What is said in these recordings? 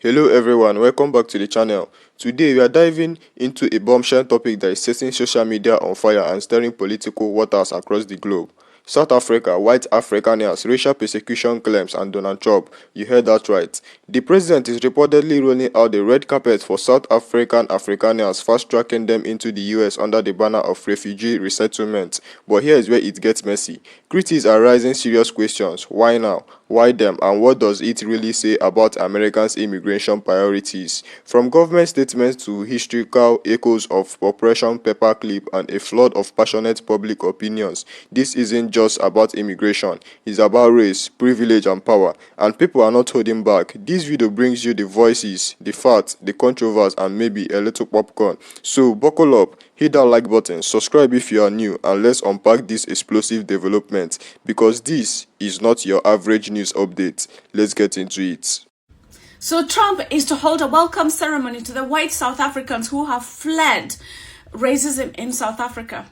Hello everyone, welcome back to the channel. Today we are diving into a bombshell topic that is setting social media on fire and stirring political waters across the globe. South Africa, white Afrikaners, racial persecution claims and Donald Trump. You heard that right. The president is reportedly rolling out the red carpet for South African Afrikaners, fast-tracking them into the US under the banner of refugee resettlement. But here is where it gets messy. Critics are raising serious questions. Why now? Why them? And what does it really say about Americans' immigration priorities? From government statements to historical echoes of Operation Paperclip and a flood of passionate public opinions, this isn't just about immigration. It's about race, privilege and power. And people are not holding back. This video brings you the voices, the facts, the controversies and maybe a little popcorn. So buckle up, hit that like button, subscribe if you are new, and let's unpack this explosive development, because this is not your average news update. Let's get into it. So Trump is to hold a welcome ceremony to the white South Africans who have fled racism in South Africa.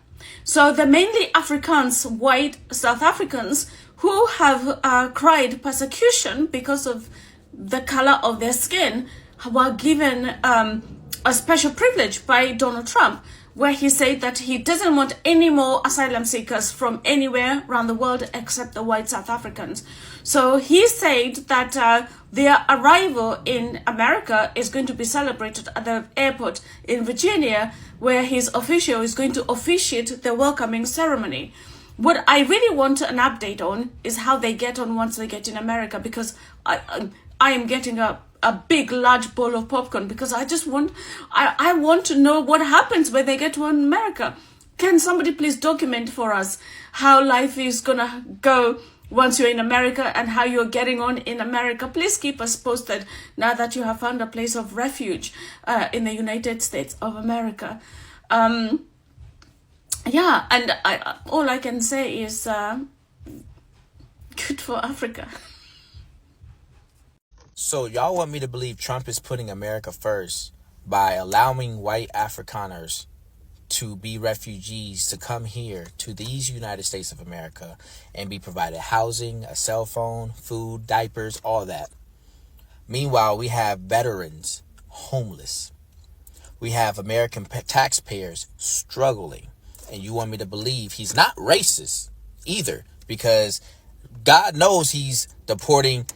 So the mainly Afrikaans, white South Africans who have cried persecution because of the color of their skin were given a special privilege by Donald Trump, where he said that he doesn't want any more asylum seekers from anywhere around the world except the white South Africans. So he said that their arrival in America is going to be celebrated at the airport in Virginia, where his official is going to officiate the welcoming ceremony. What I really want an update on is how they get on once they get in America, because I am getting a big large bowl of popcorn, because I want to know what happens when they get to America. Can somebody please document for us how life is gonna go once you're in America and how you're getting on in America? Please keep us posted now that you have found a place of refuge in the United States of America. Yeah, and all I can say is good for Africa. So y'all want me to believe Trump is putting America first by allowing white Afrikaners to be refugees, to come here to these United States of America and be provided housing, a cell phone, food, diapers, all that. Meanwhile, we have veterans homeless. We have American taxpayers struggling. And you want me to believe he's not racist either, because God knows he's deporting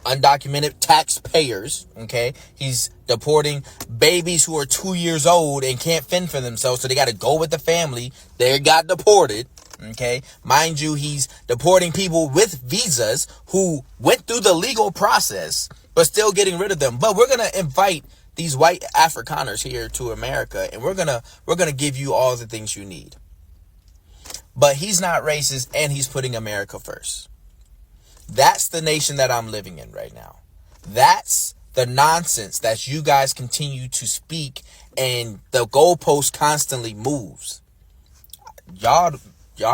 undocumented taxpayers, okay? He's deporting babies who are 2 years old and can't fend for themselves, so they got to go with the family. They got deported, okay? Mind you, he's deporting people with visas who went through the legal process, but still getting rid of them. But we're going to invite these white Afrikaners here to America, and we're going to give you all the things you need. But he's not racist, and he's putting America first. That's the nation that I'm living in right now. That's the nonsense that you guys continue to speak, and the goalpost constantly moves. Y'all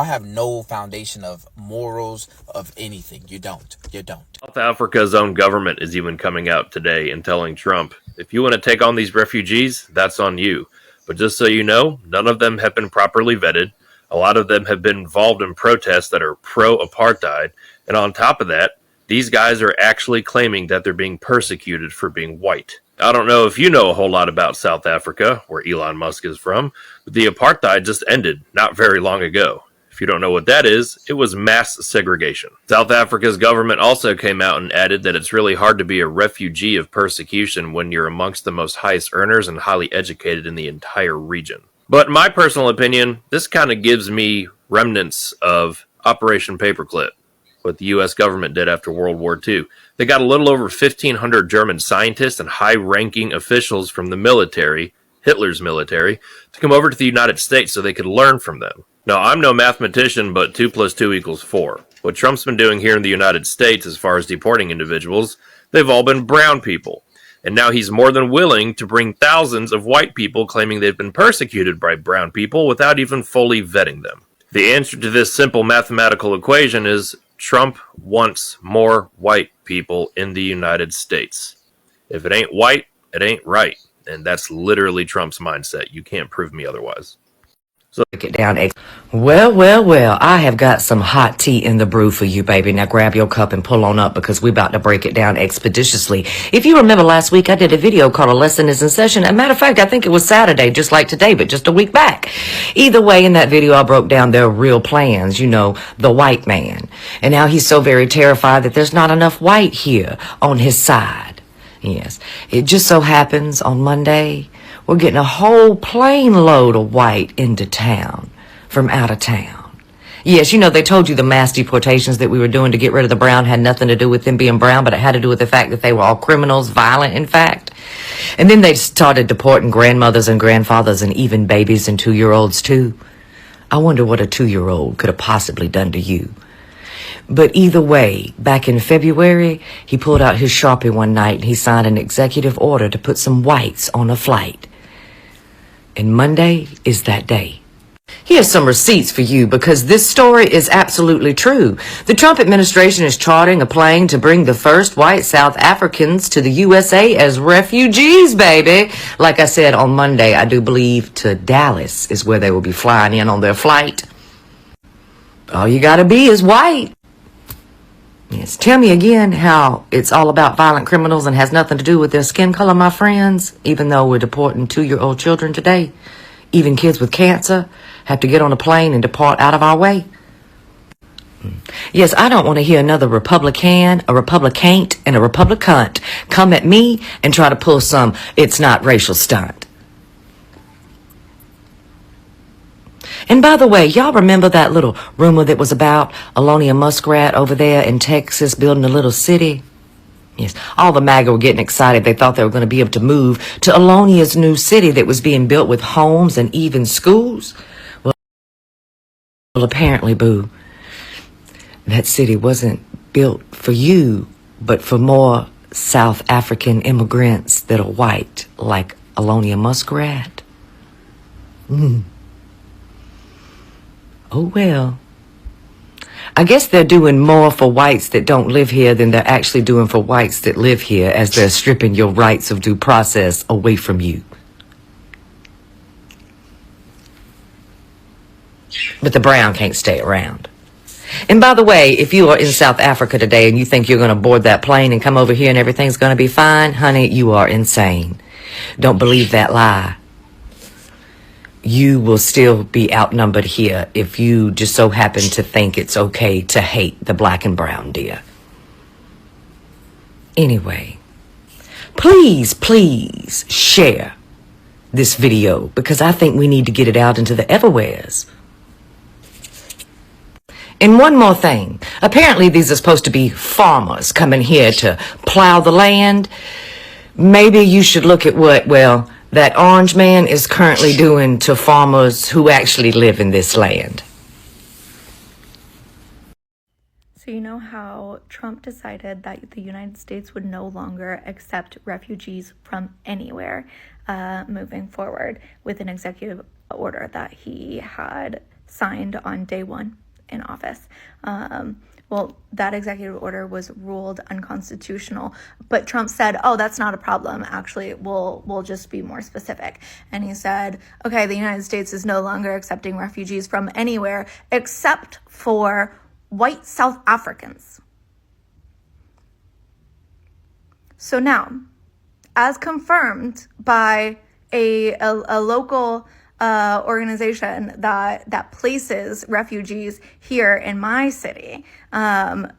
have no foundation of morals of anything. You don't. South Africa's own government is even coming out today and telling Trump, if you want to take on these refugees, that's on you. But just so you know, none of them have been properly vetted. A lot of them have been involved in protests that are pro-apartheid. And on top of that, these guys are actually claiming that they're being persecuted for being white. I don't know if you know a whole lot about South Africa, where Elon Musk is from, but the apartheid just ended not very long ago. If you don't know what that is, it was mass segregation. South Africa's government also came out and added that it's really hard to be a refugee of persecution when you're amongst the most highest earners and highly educated in the entire region. But in my personal opinion, this kind of gives me remnants of Operation Paperclip, what the U.S. government did after World War II. They got a little over 1,500 German scientists and high-ranking officials from the military, Hitler's military, to come over to the United States so they could learn from them. Now, I'm no mathematician, but 2 + 2 = 4. What Trump's been doing here in the United States as far as deporting individuals, they've all been brown people. And now he's more than willing to bring thousands of white people claiming they've been persecuted by brown people without even fully vetting them. The answer to this simple mathematical equation is Trump wants more white people in the United States. If it ain't white, it ain't right. And that's literally Trump's mindset. You can't prove me otherwise. Break it down. Well, I have got some hot tea in the brew for you, baby. Now grab your cup and pull on up because we're about to break it down expeditiously. If you remember last week, I did a video called A Lesson is in Session. As a matter of fact, I think it was Saturday, just like today, but just a week back. Either way, in that video, I broke down their real plans, you know, the white man. And now he's so very terrified that there's not enough white here on his side. Yes. It just so happens on Monday, we're getting a whole plane load of white into town from out of town. Yes, you know, they told you the mass deportations that we were doing to get rid of the brown had nothing to do with them being brown, but it had to do with the fact that they were all criminals, violent, in fact. And then they started deporting grandmothers and grandfathers and even babies and 2-year-olds, too. I wonder what a 2-year-old could have possibly done to you. But either way, back in February, he pulled out his Sharpie one night and he signed an executive order to put some whites on a flight. And Monday is that day. Here's some receipts for you because this story is absolutely true. The Trump administration is chartering a plane to bring the first white South Africans to the USA as refugees, baby. Like I said on Monday, I do believe to Dallas is where they will be flying in on their flight. All you gotta be is white. Yes, tell me again how it's all about violent criminals and has nothing to do with their skin color, my friends, even though we're deporting 2-year-old children today. Even kids with cancer have to get on a plane and depart out of our way. Yes, I don't want to hear another Republican, a Republicant, and a Republicant come at me and try to pull some it's not racial stunt. And by the way, y'all remember that little rumor that was about Alonia Muskrat over there in Texas building a little city? Yes, all the MAGA were getting excited. They thought they were going to be able to move to Alonia's new city that was being built with homes and even schools. Well, apparently, boo, that city wasn't built for you, but for more South African immigrants that are white, like Alonia Muskrat. Oh, well. I guess they're doing more for whites that don't live here than they're actually doing for whites that live here as they're stripping your rights of due process away from you. But the brown can't stay around. And by the way, if you are in South Africa today and you think you're going to board that plane and come over here and everything's going to be fine, honey, you are insane. Don't believe that lie. You will still be outnumbered here if you just so happen to think it's okay to hate the black and brown, dear. Anyway, please share this video because I think we need to get it out into the everywheres. And one more thing. Apparently these are supposed to be farmers coming here to plow the land. Maybe you should look at what, well, that orange man is currently doing to farmers who actually live in this land. So you know how Trump decided that the United States would no longer accept refugees from anywhere moving forward with an executive order that he had signed on day one in office. Well, that executive order was ruled unconstitutional, but Trump said, oh, that's not a problem. Actually, we'll just be more specific. And he said, okay, the United States is no longer accepting refugees from anywhere except for white South Africans. So now, as confirmed by a local organization that places refugees here in my city,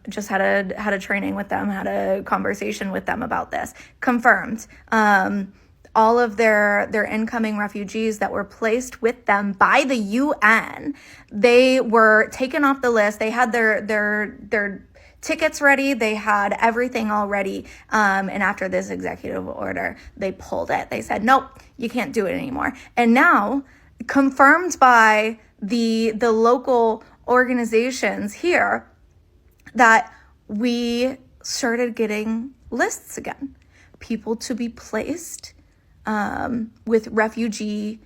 just had a training with them, had a conversation with them about this, confirmed all of their incoming refugees that were placed with them by the UN, they were taken off the list. They had their tickets ready. They had everything all ready. And after this executive order, they pulled it. They said, nope, you can't do it anymore. And now, confirmed by the local organizations here, that we started getting lists again. People to be placed with refugee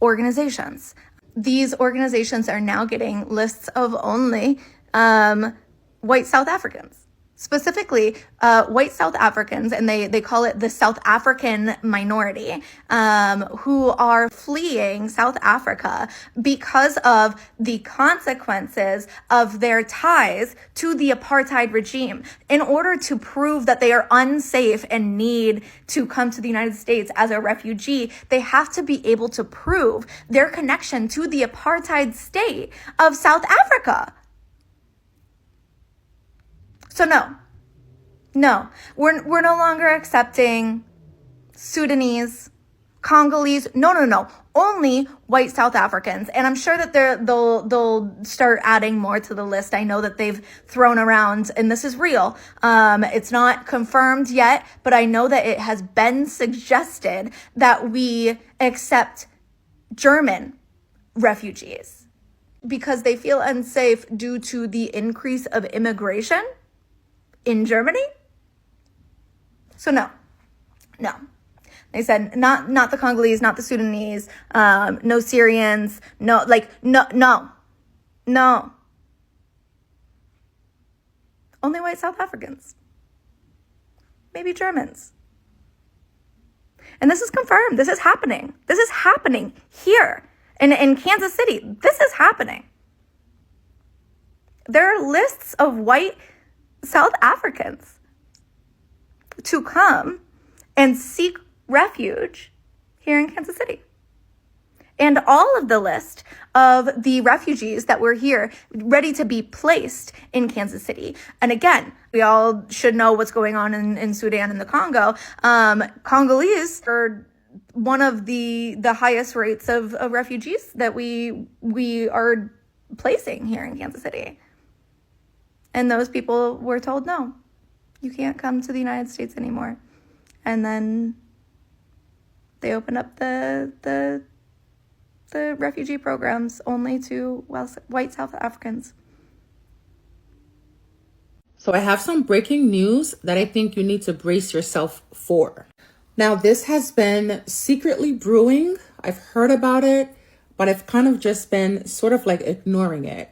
organizations. These organizations are now getting lists of only white South Africans. specifically white South Africans, and they call it the South African minority, who are fleeing South Africa because of the consequences of their ties to the apartheid regime. In order to prove that they are unsafe and need to come to the United States as a refugee, they have to be able to prove their connection to the apartheid state of South Africa. So no, we're no longer accepting Sudanese, Congolese. No. Only white South Africans. And I'm sure that they'll start adding more to the list. I know that they've thrown around, and this is real. It's not confirmed yet, but I know that it has been suggested that we accept German refugees because they feel unsafe due to the increase of immigration in Germany. So no. They said not the Congolese, not the Sudanese, no Syrians, no. Only white South Africans. Maybe Germans. And this is confirmed. This is happening. This is happening here in Kansas City. This is happening. There are lists of white South Africans to come and seek refuge here in Kansas City. And all of the list of the refugees that were here ready to be placed in Kansas City. And again, we all should know what's going on in Sudan and the Congo. Congolese are one of the highest rates of refugees that we are placing here in Kansas City. And those people were told, no, you can't come to the United States anymore. And then they opened up the refugee programs only to white South Africans. So I have some breaking news that I think you need to brace yourself for. Now, this has been secretly brewing. I've heard about it, but I've kind of just been sort of like ignoring it.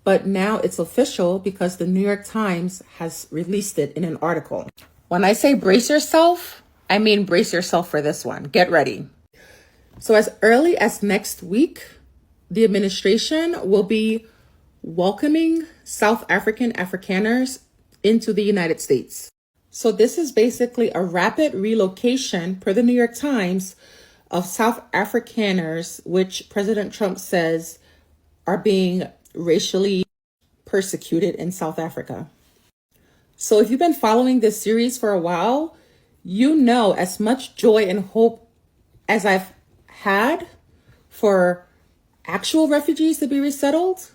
But now it's official because the New York Times has released it in an article. When I say brace yourself, I mean brace yourself for this one. Get ready. So as early as next week, the administration will be welcoming South African Afrikaners into the United States. So this is basically a rapid relocation, per the New York Times, of South Afrikaners, which President Trump says are being racially persecuted in South Africa. So if you've been following this series for a while, you know as much joy and hope as I've had for actual refugees to be resettled,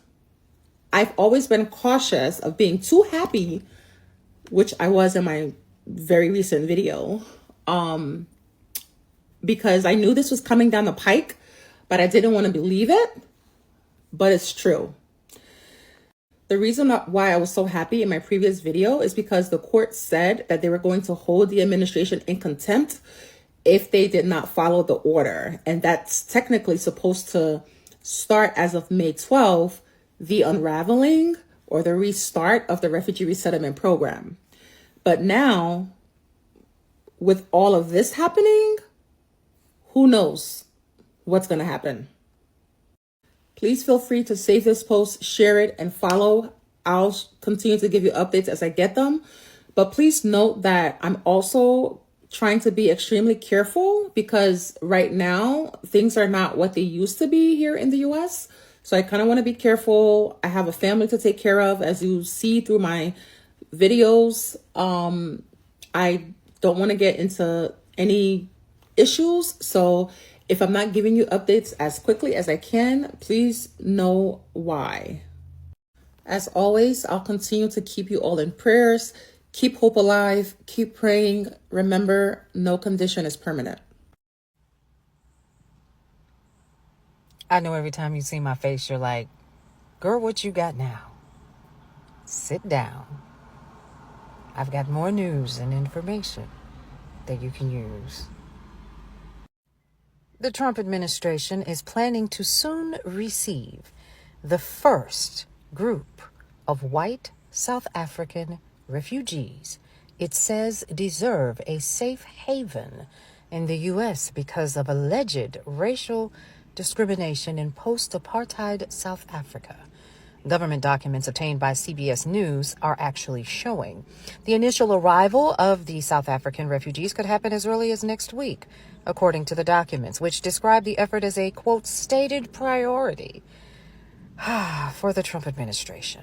I've always been cautious of being too happy, which I was in my very recent video, because I knew this was coming down the pike, but I didn't want to believe it, but it's true. The reason why I was so happy in my previous video is because the court said that they were going to hold the administration in contempt if they did not follow the order. And that's technically supposed to start as of May 12th, the unraveling or the restart of the refugee resettlement program. But now, with all of this happening, who knows what's going to happen? Please feel free to save this post, share it, and follow. I'll continue to give you updates as I get them. But please note that I'm also trying to be extremely careful because right now things are not what they used to be here in the US. So I kind of want to be careful. I have a family to take care of, as you see through my videos. I don't want to get into any issues. So if I'm not giving you updates as quickly as I can, please know why. As always, I'll continue to keep you all in prayers. Keep hope alive. Keep praying. Remember, no condition is permanent. I know every time you see my face, you're like, girl, what you got now? Sit down. I've got more news and information that you can use. The Trump administration is planning to soon receive the first group of white South African refugees it says deserve a safe haven in the U.S. because of alleged racial discrimination in post-apartheid South Africa. Government documents obtained by CBS News are actually showing the initial arrival of the South African refugees could happen as early as next week, according to the documents, which describe the effort as a, quote, stated priority for the Trump administration.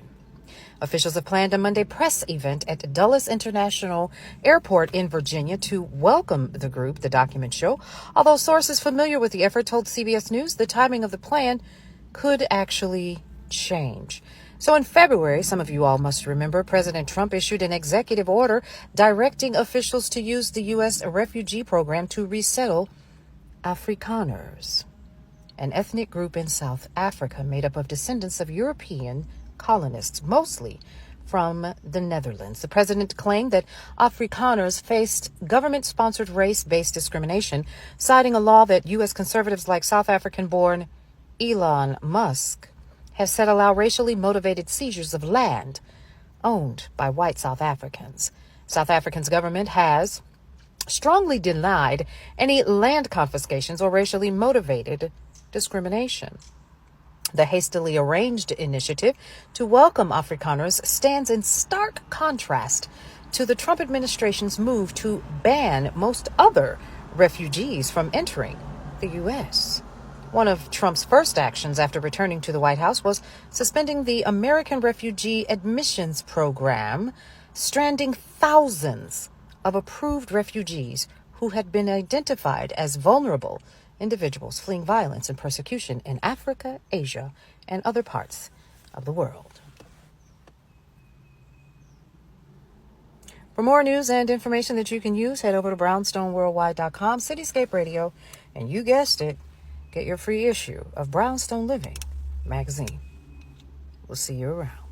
Officials have planned a Monday press event at Dulles International Airport in Virginia to welcome the group, the documents show. Although sources familiar with the effort told CBS News the timing of the plan could actually change. So in February, some of you all must remember, President Trump issued an executive order directing officials to use the U.S. refugee program to resettle Afrikaners, an ethnic group in South Africa made up of descendants of European colonists, mostly from the Netherlands. The president claimed that Afrikaners faced government-sponsored race-based discrimination, citing a law that U.S. conservatives like South African-born Elon Musk have said allow racially motivated seizures of land owned by white South Africans. South Africa's government has strongly denied any land confiscations or racially motivated discrimination. The hastily arranged initiative to welcome Afrikaners stands in stark contrast to the Trump administration's move to ban most other refugees from entering the U.S. One of Trump's first actions after returning to the White House was suspending the American Refugee Admissions Program, stranding thousands of approved refugees who had been identified as vulnerable individuals fleeing violence and persecution in Africa, Asia, and other parts of the world. For more news and information that you can use, head over to brownstoneworldwide.com, Cityscape Radio, and you guessed it, get your free issue of Brownstone Living magazine. We'll see you around.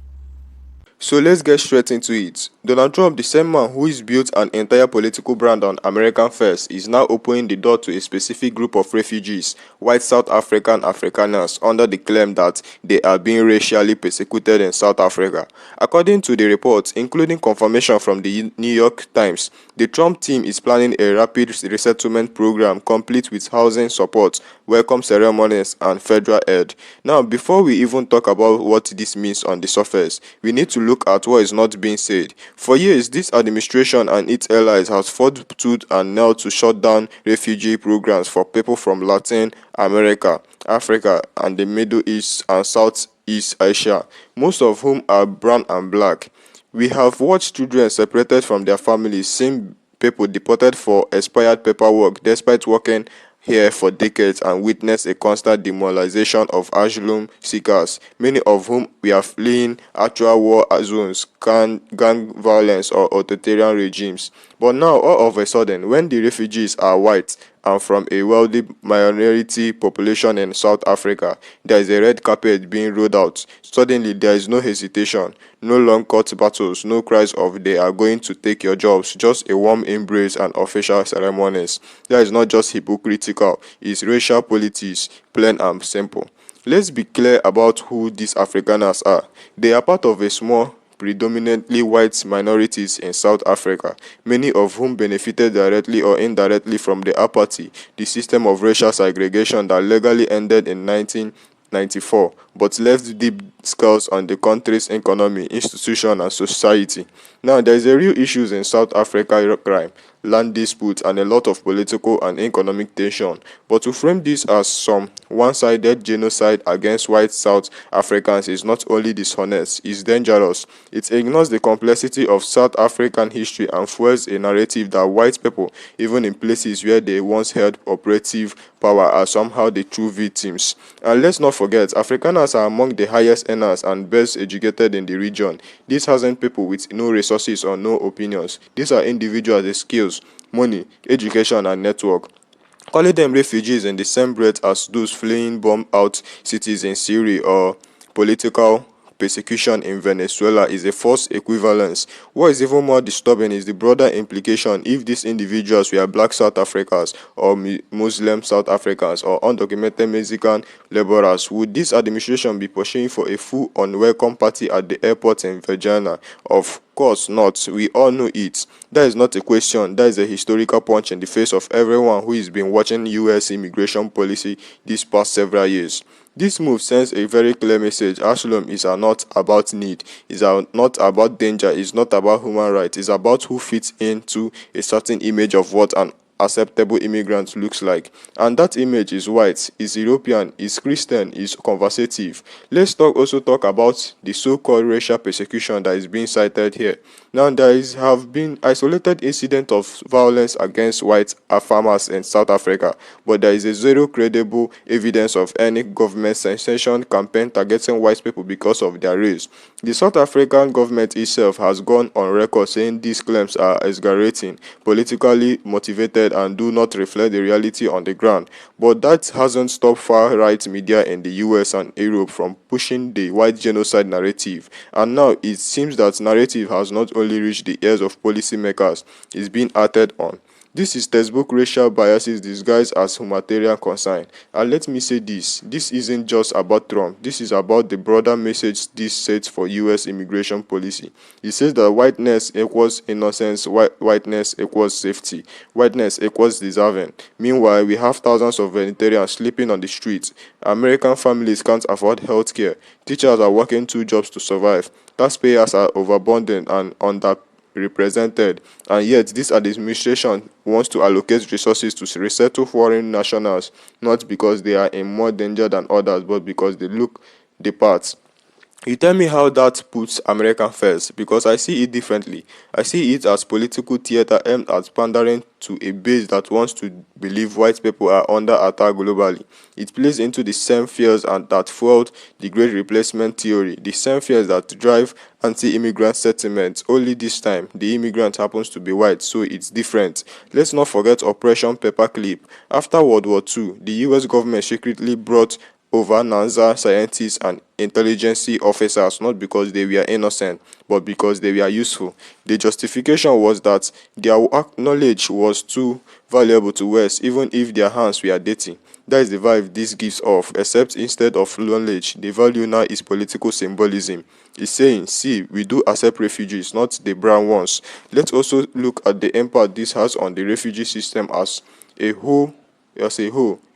So let's get straight into it. Donald Trump, the same man who has built an entire political brand on American First, is now opening the door to a specific group of refugees, white South African Afrikaners, under the claim that they are being racially persecuted in South Africa. According to the reports, including confirmation from the New York Times, the Trump team is planning a rapid resettlement program complete with housing support, welcome ceremonies, and federal aid. Now, before we even talk about what this means on the surface, we need to look at what is not being said. For years, this administration and its allies has fought tooth and nail to shut down refugee programs for people from Latin America, Africa, and the Middle East and Southeast Asia, most of whom are brown and black. We have watched children separated from their families, seen people deported for expired paperwork despite working here for decades, and witnessed a constant demoralization of asylum seekers, many of whom were fleeing actual war zones, gang violence, or authoritarian regimes. But now, all of a sudden, when the refugees are white and from a wealthy minority population in South Africa, there is a red carpet being rolled out. Suddenly, there is no hesitation, no long-cut battles, no cries of they are going to take your jobs, just a warm embrace and official ceremonies. That is not just hypocritical, it's racial politics, plain and simple. Let's be clear about who these Afrikaners are. They are part of a small, predominantly white minorities in South Africa, many of whom benefited directly or indirectly from the apartheid, the system of racial segregation that legally ended in 1994, but left deep scars on the country's economy, institution, and society. Now, there is a real issues in South Africa: crime, land disputes, and a lot of political and economic tension. But to frame this as some one-sided genocide against white South Africans is not only dishonest, it's dangerous. It ignores the complexity of South African history and fuels a narrative that white people, even in places where they once held operative power, are somehow the true victims. And let's not forget, Afrikaners are among the highest earners and best educated in the region. These aren't people with no resources or no opinions. These are individuals with skills, money, education, and network. Calling them refugees in the same breath as those fleeing bomb-out cities in Syria or political persecution in Venezuela is a false equivalence. What is even more disturbing is the broader implication. If these individuals were black South Africans or Muslim South Africans or undocumented Mexican laborers, would this administration be pushing for a full unwelcome party at the airport in Virginia of course not. We all know it. That is not a question. That is a historical punch in the face of everyone who has been watching US immigration policy these past several years. This move sends a very clear message. Asylum is not about need, it's not about danger, it's not about human rights, it's about who fits into a certain image of what an acceptable immigrant looks like. And that image is white, is European, is Christian, is conservative. Let's also talk about the so-called racial persecution that is being cited here. Now, have been isolated incidents of violence against white farmers in South Africa, but there is a zero credible evidence of any government sensation campaign targeting white people because of their race. The South African government itself has gone on record saying these claims are exaggerating, politically motivated, and do not reflect the reality on the ground. But that hasn't stopped far-right media in the US and Europe from pushing the white genocide narrative. And now it seems that narrative has not only reached the ears of policymakers, it's being acted on. This is textbook racial biases disguised as humanitarian concern. And let me say this isn't just about Trump. This is about the broader message this sets for US immigration policy. It says that whiteness equals innocence, whiteness equals safety, whiteness equals deserving. Meanwhile, we have thousands of vegetarians sleeping on the streets. American families can't afford health care. Teachers are working 2 jobs to survive. Taxpayers are overburdened and underrepresented, and yet this administration wants to allocate resources to resettle foreign nationals, not because they are in more danger than others, but because they look the part. You tell me how that puts America first, because I see it differently. I see it as political theater aimed at pandering to a base that wants to believe white people are under attack globally. It plays into the same fears and that fueled the Great Replacement theory, the same fears that drive anti-immigrant sentiments. Only this time, the immigrant happens to be white, so it's different. Let's not forget Operation Paperclip. After World War II, the US government secretly brought over NASA scientists and intelligence officers, not because they were innocent, but because they were useful. The justification was that their knowledge was too valuable to waste, even if their hands were dirty. That is the vibe this gives off, except instead of knowledge, the value now is political symbolism. It's saying, see, we do accept refugees, not the brown ones. Let's also look at the impact this has on the refugee system as a whole.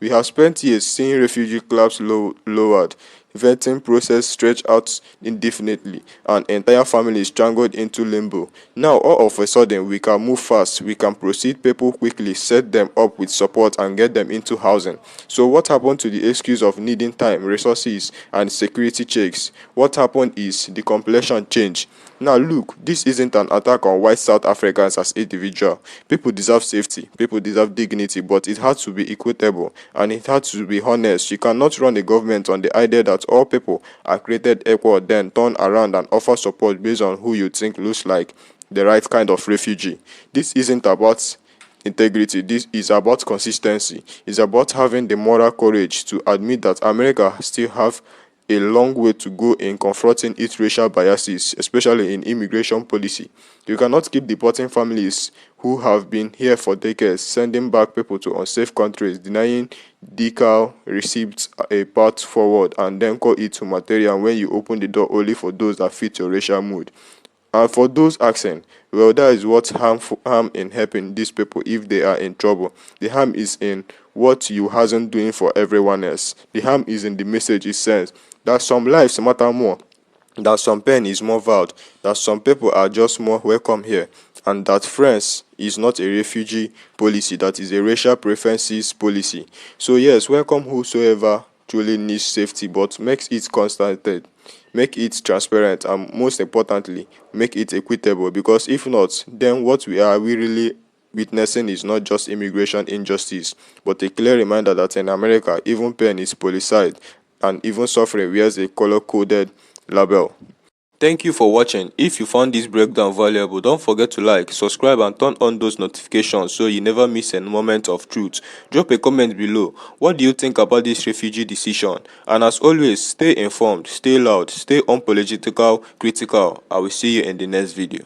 We have spent years seeing refugee clubs lowered, vetting process stretched out indefinitely, and entire families strangled into limbo. Now, all of a sudden, we can move fast, we can proceed people quickly, set them up with support, and get them into housing. So what happened to the excuse of needing time, resources, and security checks? What happened is the complexion changed. Now look, this isn't an attack on white South Africans as individuals. People deserve safety, people deserve dignity, but it has to be equitable and it has to be honest. You cannot run a government on the idea that all people are created equal, then turn around and offer support based on who you think looks like the right kind of refugee. This isn't about integrity, this is about consistency. It's about having the moral courage to admit that America still have a long way to go in confronting its racial biases, especially in immigration policy. You cannot keep deporting families who have been here for decades, sending back people to unsafe countries, denying decal receipts a path forward, and then call it humanitarian when you open the door only for those that fit your racial mood. And for those asking, well, that is what harm in helping these people if they are in trouble. The harm is in what you hasn't doing for everyone else. The harm is in the message it sends, that some lives matter more, that some pain is more vowed, that some people are just more welcome here, and that France is not a refugee policy, that is a racial preferences policy. So yes, welcome whosoever truly needs safety, but makes it constant, make it transparent, and most importantly, make it equitable, because if not, then what we really witnessing is not just immigration injustice, but a clear reminder that in America, even pain is politicized, and even suffering wears a color-coded label. Thank you for watching. If you found this breakdown valuable, don't forget to like, subscribe, and turn on those notifications so you never miss a moment of truth. Drop a comment below. What do you think about this refugee decision? And as always, stay informed, stay loud, stay unpolitical, critical. I will see you in the next video.